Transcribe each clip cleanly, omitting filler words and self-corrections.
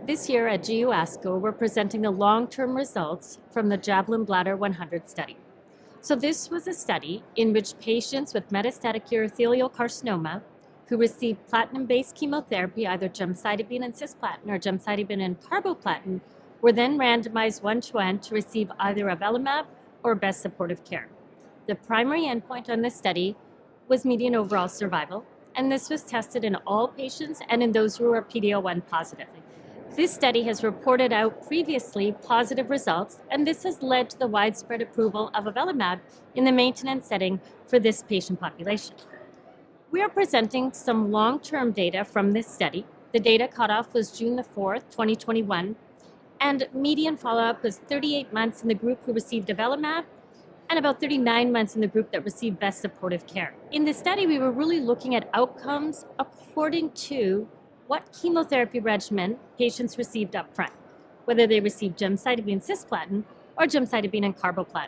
This year at GU ASCO, we're presenting the long-term results from the JAVELIN Bladder 100 study. So this was a study in which patients with metastatic urothelial carcinoma who received platinum-based chemotherapy, either gemcitabine and cisplatin or gemcitabine and carboplatin, were then randomized 1-to-1 to receive either Avelumab or best supportive care. The primary endpoint on this study was median overall survival, and this was tested in all patients and in those who were PD-L1 positive. This study has reported out previously positive results, and this has led to the widespread approval of Avelumab in the maintenance setting for this patient population. We are presenting some long-term data from this study. The data cutoff was June the 4th, 2021, and median follow-up was 38 months in the group who received Avelumab and about 39 months in the group that received best supportive care. In this study, we were really looking at outcomes according to what chemotherapy regimen patients received up front, whether they received gemcitabine cisplatin or gemcitabine and carboplatin.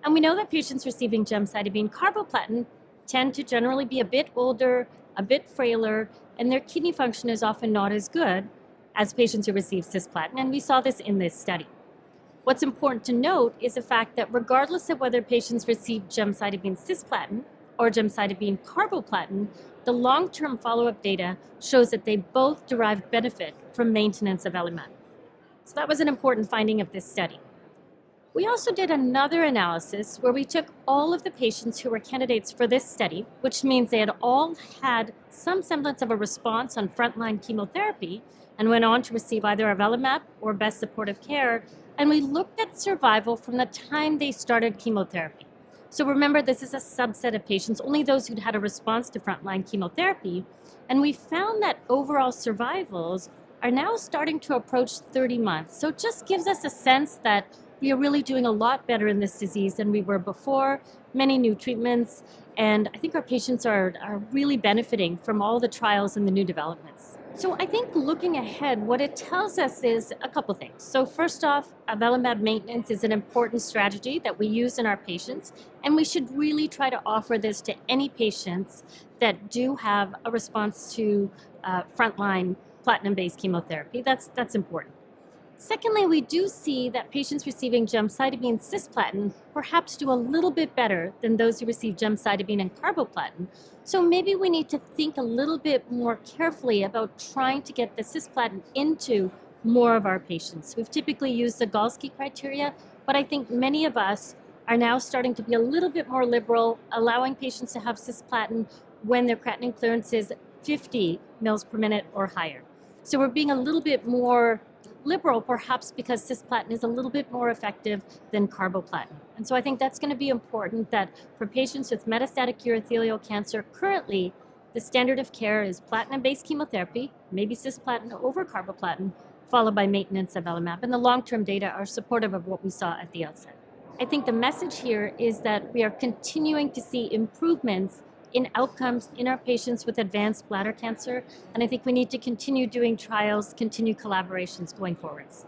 And we know that patients receiving gemcitabine carboplatin tend to generally be a bit older, a bit frailer, and their kidney function is often not as good as patients who receive cisplatin, and we saw this in this study. What's important to note is the fact that regardless of whether patients receive gemcitabine cisplatin or gemcitabine carboplatin, the long-term follow-up data shows that they both derive benefit from maintenance of Avelumab. So that was an important finding of this study. We also did another analysis where we took all of the patients who were candidates for this study, which means they had all had some semblance of a response on frontline chemotherapy and went on to receive either Avelumab or best supportive care, and we looked at survival from the time they started chemotherapy. So remember, this is a subset of patients, only those who'd had a response to frontline chemotherapy, and we found that overall survivals are now starting to approach 30 months. So it just gives us a sense that we are really doing a lot better in this disease than we were before, many new treatments, and I think our patients are really benefiting from all the trials and the new developments. So I think looking ahead, what it tells us is a couple things. So first off, Avelumab maintenance is an important strategy that we use in our patients, and we should really try to offer this to any patients that do have a response to frontline platinum-based chemotherapy. That's important. Secondly, we do see that patients receiving gemcitabine cisplatin perhaps do a little bit better than those who receive gemcitabine and carboplatin. So maybe we need to think a little bit more carefully about trying to get the cisplatin into more of our patients. We've typically used the Galsky criteria, but I think many of us are now starting to be a little bit more liberal, allowing patients to have cisplatin when their creatinine clearance is 50 mils per minute or higher. So we're being a little bit more liberal, perhaps because cisplatin is a little bit more effective than carboplatin. And so I think that's going to be important, that for patients with metastatic urothelial cancer, currently the standard of care is platinum-based chemotherapy, maybe cisplatin over carboplatin, followed by maintenance of Avelumab. And the long-term data are supportive of what we saw at the outset. I think the message here is that we are continuing to see improvements in outcomes in our patients with advanced bladder cancer, and I think we need to continue doing trials, continue collaborations going forwards.